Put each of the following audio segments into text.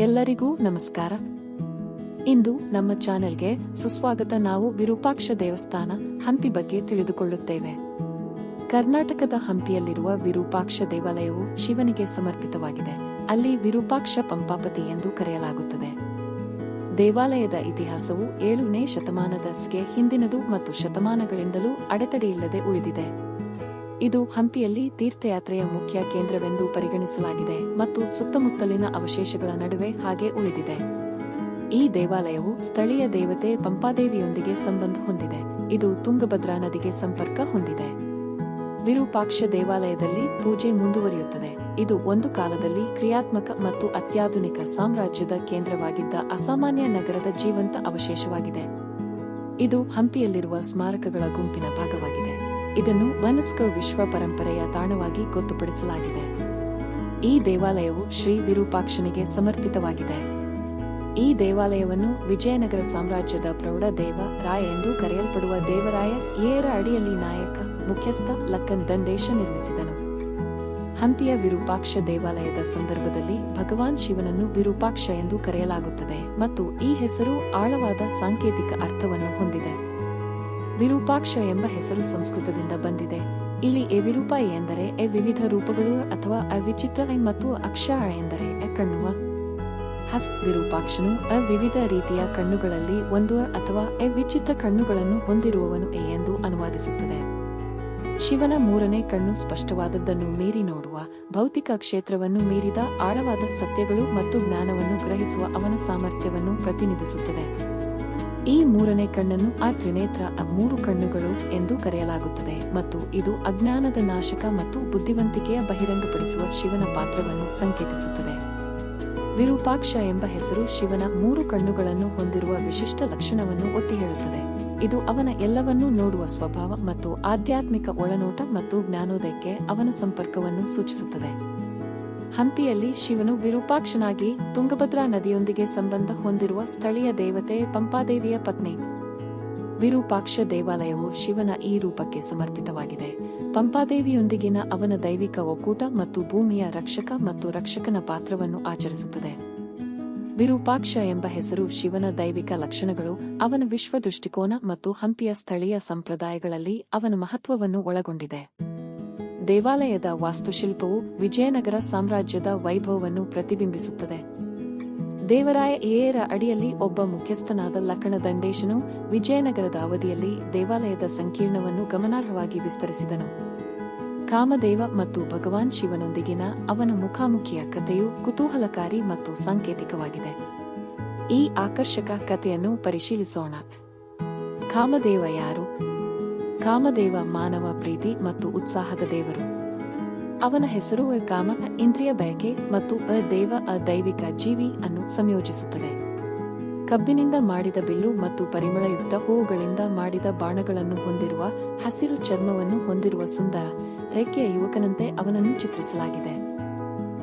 ಎಲ್ಲರಿಗೂ ನಮಸ್ಕಾರ. ಇಂದು ನಮ್ಮ ಚಾನೆಲ್ಗೆ ಸುಸ್ವಾಗತ. ನಾವು ವಿರೂಪಾಕ್ಷ ದೇವಸ್ಥಾನ ಹಂಪಿ ಬಗ್ಗೆ ತಿಳಿದುಕೊಳ್ಳುತ್ತೇವೆ. ಕರ್ನಾಟಕದ ಹಂಪಿಯಲ್ಲಿರುವ ವಿರೂಪಾಕ್ಷ ದೇವಾಲಯವು ಶಿವನಿಗೆ ಸಮರ್ಪಿತವಾಗಿದೆ. ಅಲ್ಲಿ ವಿರೂಪಾಕ್ಷ ಪಂಪಾಪತಿ ಎಂದು ಕರೆಯಲಾಗುತ್ತದೆ. ದೇವಾಲಯದ ಇತಿಹಾಸವು 7ನೇ ಶತಮಾನದವರೆಗೆ ಹಿಂದಿನದು ಮತ್ತು ಶತಮಾನಗಳಿಂದಲೂ ಅಡೆತಡೆಯಿಲ್ಲದೆ ಉಳಿದಿದೆ. ಇದು ಹಂಪಿಯಲ್ಲಿ ತೀರ್ಥಯಾತ್ರೆಯ ಮುಖ್ಯ ಕೇಂದ್ರವೆಂದು ಪರಿಗಣಿಸಲಾಗಿದೆ ಮತ್ತು ಸುತ್ತಮುತ್ತಲಿನ ಅವಶೇಷಗಳ ನಡುವೆ ಹಾಗೆ ಉಳಿದಿದೆ. ಈ ದೇವಾಲಯವು ಸ್ಥಳೀಯ ದೇವತೆ ಪಂಪಾದೇವಿಯೊಂದಿಗೆ ಸಂಬಂಧ ಹೊಂದಿದೆ. ಇದು ತುಂಗಭದ್ರಾ ನದಿಗೆ ಸಂಪರ್ಕ ಹೊಂದಿದೆ. ವಿರೂಪಾಕ್ಷ ದೇವಾಲಯದಲ್ಲಿ ಪೂಜೆ ಮುಂದುವರಿಯುತ್ತದೆ. ಇದು ಒಂದು ಕಾಲದಲ್ಲಿ ಕ್ರಿಯಾತ್ಮಕ ಮತ್ತು ಅತ್ಯಾಧುನಿಕ ಸಾಮ್ರಾಜ್ಯದ ಕೇಂದ್ರವಾಗಿದ್ದ ಅಸಾಮಾನ್ಯ ನಗರದ ಜೀವಂತ ಅವಶೇಷವಾಗಿದೆ. ಇದು ಹಂಪಿಯಲ್ಲಿರುವ ಸ್ಮಾರಕಗಳ ಗುಂಪಿನ ಭಾಗವಾಗಿದೆ. ಇದನ್ನು ಯುನೆಸ್ಕೋ ವಿಶ್ವ ಪರಂಪರೆಯ ತಾಣವಾಗಿ ಗೊತ್ತುಪಡಿಸಲಾಗಿದೆ. ಈ ದೇವಾಲಯವು ಶ್ರೀ ವಿರೂಪಾಕ್ಷನಿಗೆ ಸಮರ್ಪಿತವಾಗಿದೆ. ಈ ದೇವಾಲಯವನ್ನು ವಿಜಯನಗರ ಸಾಮ್ರಾಜ್ಯದ ಪ್ರೌಢ ದೇವರಾಯ ಎಂದು ಕರೆಯಲ್ಪಡುವ ದೇವರಾಯ ಏರ ಅಡಿಯಲ್ಲಿ ನಾಯಕ ಮುಖ್ಯಸ್ಥ ಲಕ್ಕನ್ ದಂಡೇಶ ನಿರ್ಮಿಸಿದನು. ಹಂಪಿಯ ವಿರೂಪಾಕ್ಷ ದೇವಾಲಯದ ಸಂದರ್ಭದಲ್ಲಿ ಭಗವಾನ್ ಶಿವನನ್ನು ವಿರೂಪಾಕ್ಷ ಎಂದು ಕರೆಯಲಾಗುತ್ತದೆ ಮತ್ತು ಈ ಹೆಸರು ಆಳವಾದ ಸಾಂಕೇತಿಕ ಅರ್ಥವನ್ನು ಹೊಂದಿದೆ. ವಿರೂಪಾಕ್ಷ ಎಂಬ ಹೆಸರು ಸಂಸ್ಕೃತದಿಂದ ಬಂದಿದೆ. ಇಲ್ಲಿ ವಿರೂಪ ಎಂದರೆ ವಿವಿಧ ರೂಪಗಳು ಅಥವಾ ವಿಚಿತ್ರ ಮತ್ತು ಅಕ್ಷ ಎಂದರೆ ಕಣ್ಣುವ. ವಿರೂಪಾಕ್ಷನು ವಿವಿಧ ರೀತಿಯ ಕಣ್ಣುಗಳಲ್ಲಿ ಒಂದು ಅಥವಾ ವಿಚಿತ್ರ ಕಣ್ಣುಗಳನ್ನು ಹೊಂದಿರುವವನು ಎಂದು ಅನುವಾದಿಸುತ್ತದೆ. ಶಿವನ ಮೂರನೇ ಕಣ್ಣು ಸ್ಪಷ್ಟವಾದದ್ದನ್ನು ಮೀರಿ ನೋಡುವ, ಭೌತಿಕ ಕ್ಷೇತ್ರವನ್ನು ಮೀರಿದ ಆಳವಾದ ಸತ್ಯಗಳು ಮತ್ತು ಜ್ಞಾನವನ್ನು ಗ್ರಹಿಸುವ ಅವನ ಸಾಮರ್ಥ್ಯವನ್ನು ಪ್ರತಿನಿಧಿಸುತ್ತದೆ. ಈ ಮೂರನೇ ಕಣ್ಣನ್ನು ತ್ರಿನೇತ್ರ ಮೂರು ಕಣ್ಣುಗಳು ಎಂದು ಕರೆಯಲಾಗುತ್ತದೆ ಮತ್ತು ಇದು ಅಜ್ಞಾನದ ನಾಶಕ ಮತ್ತು ಬುದ್ಧಿವಂತಿಕೆಯ ಬಹಿರಂಗಪಡಿಸುವ ಶಿವನ ಪಾತ್ರವನ್ನು ಸಂಕೇತಿಸುತ್ತದೆ. ವಿರೂಪಾಕ್ಷ ಎಂಬ ಹೆಸರು ಶಿವನ ಮೂರು ಕಣ್ಣುಗಳನ್ನು ಹೊಂದಿರುವ ವಿಶಿಷ್ಟ ಲಕ್ಷಣವನ್ನು ಒತ್ತಿ ಹೇಳುತ್ತದೆ. ಇದು ಅವನ ಎಲ್ಲವನ್ನೂ ನೋಡುವ ಸ್ವಭಾವ ಮತ್ತು ಆಧ್ಯಾತ್ಮಿಕ ಒಳನೋಟ ಮತ್ತು ಜ್ಞಾನೋದಯಕ್ಕೆ ಅವನ ಸಂಪರ್ಕವನ್ನು ಸೂಚಿಸುತ್ತದೆ. ಹಂಪಿಯಲ್ಲಿ ಶಿವನು ವಿರೂಪಾಕ್ಷನಾಗಿ ತುಂಗಭದ್ರಾ ನದಿಯೊಂದಿಗೆ ಸಂಬಂಧ ಹೊಂದಿರುವ ಸ್ಥಳೀಯ ದೇವತೆ ಪಂಪಾದೇವಿಯ ಪತ್ನಿ. ವಿರೂಪಾಕ್ಷ ದೇವಾಲಯವು ಶಿವನ ಈ ರೂಪಕ್ಕೆ ಸಮರ್ಪಿತವಾಗಿದೆ. ಪಂಪಾದೇವಿಯೊಂದಿಗಿನ ಅವನ ದೈವಿಕ ಒಕ್ಕೂಟ ಮತ್ತು ಭೂಮಿಯ ರಕ್ಷಕ ಮತ್ತು ರಕ್ಷಕನ ಪಾತ್ರವನ್ನು ಆಚರಿಸುತ್ತದೆ. ವಿರೂಪಾಕ್ಷ ಎಂಬ ಹೆಸರು ಶಿವನ ದೈವಿಕ ಲಕ್ಷಣಗಳು, ಅವನ ವಿಶ್ವ ದೃಷ್ಟಿಕೋನ ಮತ್ತು ಹಂಪಿಯ ಸ್ಥಳೀಯ ಸಂಪ್ರದಾಯಗಳಲ್ಲಿ ಅವನ ಮಹತ್ವವನ್ನು ಒಳಗೊಂಡಿದೆ. ದೇವಾಲಯದ ವಾಸ್ತುಶಿಲ್ಪವು ವಿಜಯನಗರ ಸಾಮ್ರಾಜ್ಯದ ವೈಭವವನ್ನು ಪ್ರತಿಬಿಂಬಿಸುತ್ತದೆ. ದೇವರಾಯ ಏರ ಅಡಿಯಲ್ಲಿ ಒಬ್ಬ ಮುಖ್ಯಸ್ಥನಾದ ಲಕ್ಕಣ ದಂಡೇಶನು ವಿಜಯನಗರದ ಅವಧಿಯಲ್ಲಿ ದೇವಾಲಯದ ಸಂಕೀರ್ಣವನ್ನು ಗಮನಾರ್ಹವಾಗಿ ವಿಸ್ತರಿಸಿದನು. ಕಾಮದೇವ ಮತ್ತು ಭಗವಾನ್ ಶಿವನೊಂದಿಗಿನ ಅವನ ಮುಖಾಮುಖಿಯ ಕಥೆಯು ಕುತೂಹಲಕಾರಿ ಮತ್ತು ಸಾಂಕೇತಿಕವಾಗಿದೆ. ಈ ಆಕರ್ಷಕ ಕಥೆಯನ್ನು ಪರಿಶೀಲಿಸೋಣ. ಕಾಮದೇವ ಯಾರು? ಕಾಮದೇವ ಮಾನವ ಪ್ರೀತಿ ಮತ್ತು ಉತ್ಸಾಹದ ದೇವರು. ಅವನ ಹೆಸರು ಕಾಮ, ಇಂದ್ರಿಯ ಬಯಕೆ ಮತ್ತು ದೇವ, ದೈವಿಕ ಜೀವಿ ಅನ್ನು ಸಂಯೋಜಿಸುತ್ತದೆ. ಕಬ್ಬಿನಿಂದ ಮಾಡಿದ ಬಿಲ್ಲು ಮತ್ತು ಪರಿಮಳಯುಕ್ತ ಹೂವುಗಳಿಂದ ಮಾಡಿದ ಬಾಣಗಳನ್ನು ಹೊಂದಿರುವ, ಹಸಿರು ಚರ್ಮವನ್ನು ಹೊಂದಿರುವ ಸುಂದರ ರೆಕ್ಕೆಯ ಯುವಕನಂತೆ ಅವನನ್ನು ಚಿತ್ರಿಸಲಾಗಿದೆ.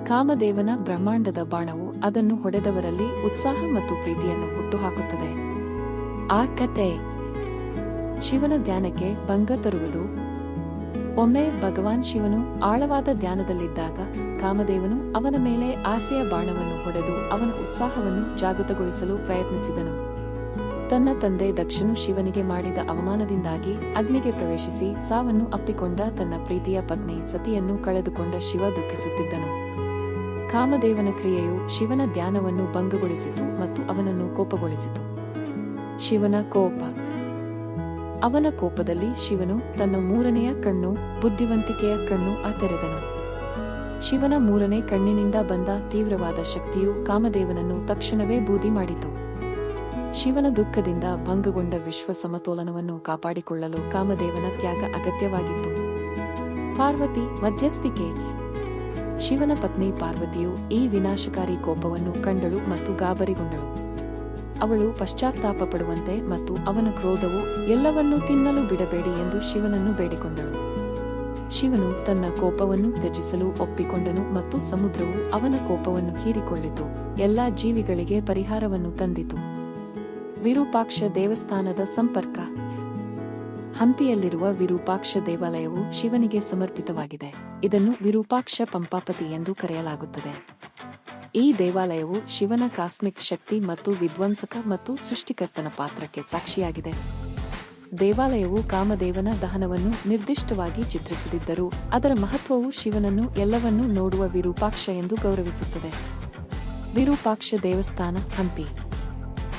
ಕಾಮದೇವನ ಬ್ರಹ್ಮಾಂಡದ ಬಾಣವು ಅದನ್ನು ಹೊಡೆದವರಲ್ಲಿ ಉತ್ಸಾಹ ಮತ್ತು ಪ್ರೀತಿಯನ್ನು ಹುಟ್ಟುಹಾಕುತ್ತದೆ. ಆ ಕತೆ ಶಿವನ ಧ್ಯಾನಕ್ಕೆ ಭಂಗ ತರುವುದು. ಒಮ್ಮೆ ಭಗವಾನ್ ಶಿವನು ಆಳವಾದ ಧ್ಯಾನದಲ್ಲಿದ್ದಾಗ ಕಾಮದೇವನು ಅವನ ಮೇಲೆ ಆಸೆಯ ಬಾಣವನ್ನು ಹೊಡೆದು ಅವನ ಉತ್ಸಾಹವನ್ನು ಜಾಗೃತಗೊಳಿಸಲು ಪ್ರಯತ್ನಿಸಿದನು. ತನ್ನ ತಂದೆ ದಕ್ಷನು ಶಿವನಿಗೆ ಮಾಡಿದ ಅವಮಾನದಿಂದಾಗಿ ಅಗ್ನಿಗೆ ಪ್ರವೇಶಿಸಿ ಸಾವನ್ನು ಅಪ್ಪಿಕೊಂಡ ತನ್ನ ಪ್ರೀತಿಯ ಪತ್ನಿ ಸತಿಯನ್ನು ಕಳೆದುಕೊಂಡ ಶಿವ ದುಃಖಿಸುತ್ತಿದ್ದನು. ಕಾಮದೇವನ ಕ್ರಿಯೆಯು ಶಿವನ ಧ್ಯಾನವನ್ನು ಭಂಗಗೊಳಿಸಿತು ಮತ್ತು ಅವನನ್ನು ಕೋಪಗೊಳಿಸಿತು. ಶಿವನ ಕೋಪ. ಅವನ ಕೋಪದಲ್ಲಿ ಶಿವನು ತನ್ನ ಮೂರನೆಯ ಕಣ್ಣು, ಬುದ್ಧಿವಂತಿಕೆಯ ಕಣ್ಣು ತೆರೆದನು. ಶಿವನ ಮೂರನೇ ಕಣ್ಣಿನಿಂದ ಬಂದ ತೀವ್ರವಾದ ಶಕ್ತಿಯು ಕಾಮದೇವನನ್ನು ತಕ್ಷಣವೇ ಬೂದಿ ಮಾಡಿತು. ಶಿವನ ದುಃಖದಿಂದ ಭಂಗಗೊಂಡ ವಿಶ್ವ ಸಮತೋಲನವನ್ನು ಕಾಪಾಡಿಕೊಳ್ಳಲು ಕಾಮದೇವನ ತ್ಯಾಗ ಅಗತ್ಯವಾಗಿತ್ತು. ಪಾರ್ವತಿ ಮಧ್ಯಸ್ಥಿಕೆ. ಶಿವನ ಪತ್ನಿ ಪಾರ್ವತಿಯು ಈ ವಿನಾಶಕಾರಿ ಕೋಪವನ್ನು ಕಂಡಳು ಮತ್ತು ಗಾಬರಿಗೊಂಡಳು. ಅವಳು ಪಶ್ಚಾತ್ತಾಪ ಪಡುವಂತೆ ಮತ್ತು ಅವನ ಕ್ರೋಧವು ಎಲ್ಲವನ್ನೂ ತಿನ್ನಲು ಬಿಡಬೇಡಿ ಎಂದು ಶಿವನನ್ನು ಬೇಡಿಕೊಂಡಳು. ಶಿವನು ತನ್ನ ಕೋಪವನ್ನು ತ್ಯಜಿಸಲು ಒಪ್ಪಿಕೊಂಡನು ಮತ್ತು ಸಮುದ್ರವು ಅವನ ಕೋಪವನ್ನು ಹೀರಿಕೊಳ್ಳಿತು, ಎಲ್ಲಾ ಜೀವಿಗಳಿಗೆ ಪರಿಹಾರವನ್ನು ತಂದಿತು. ವಿರೂಪಾಕ್ಷ ದೇವಸ್ಥಾನದ ಸಂಪರ್ಕ. ಹಂಪಿಯಲ್ಲಿರುವ ವಿರೂಪಾಕ್ಷ ದೇವಾಲಯವು ಶಿವನಿಗೆ ಸಮರ್ಪಿತವಾಗಿದೆ. ಇದನ್ನು ವಿರೂಪಾಕ್ಷ ಪಂಪಾಪತಿ ಎಂದು ಕರೆಯಲಾಗುತ್ತದೆ. ಈ ದೇವಾಲಯವು ಶಿವನ ಕಾಸ್ಮಿಕ್ ಶಕ್ತಿ ಮತ್ತು ವಿಧ್ವಂಸಕ ಮತ್ತು ಸೃಷ್ಟಿಕರ್ತನ ಪಾತ್ರಕ್ಕೆ ಸಾಕ್ಷಿಯಾಗಿದೆ. ದೇವಾಲಯವು ಕಾಮದೇವನ ದಹನವನ್ನು ನಿರ್ದಿಷ್ಟವಾಗಿ ಚಿತ್ರಿಸದಿದ್ದರೂ ಅದರ ಮಹತ್ವವು ಶಿವನನ್ನು ಎಲ್ಲವನ್ನೂ ನೋಡುವ ವಿರೂಪಾಕ್ಷ ಎಂದು ಗೌರವಿಸುತ್ತದೆ. ವಿರೂಪಾಕ್ಷ ದೇವಸ್ಥಾನ, ಹಂಪಿ.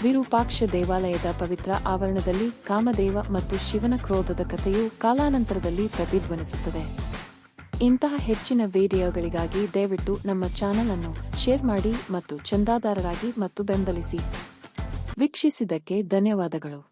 ವಿರೂಪಾಕ್ಷ ದೇವಾಲಯದ ಪವಿತ್ರ ಆವರಣದಲ್ಲಿ ಕಾಮದೇವ ಮತ್ತು ಶಿವನ ಕ್ರೋಧದ ಕಥೆಯು ಕಾಲಾನಂತರದಲ್ಲಿ ಪ್ರತಿಧ್ವನಿಸುತ್ತದೆ. ಇಂತಹ ಹೆಚ್ಚಿನ ವಿಡಿಯೋಗಳಿಗಾಗಿ ದಯವಿಟ್ಟು ನಮ್ಮ ಚಾನೆಲ್ ಅನ್ನು ಶೇರ್ ಮಾಡಿ ಮತ್ತು ಚಂದಾದಾರರಾಗಿ ಮತ್ತು ಬೆಂಬಲಿಸಿ. ವೀಕ್ಷಿಸಿದ್ದಕ್ಕೆ ಧನ್ಯವಾದಗಳು.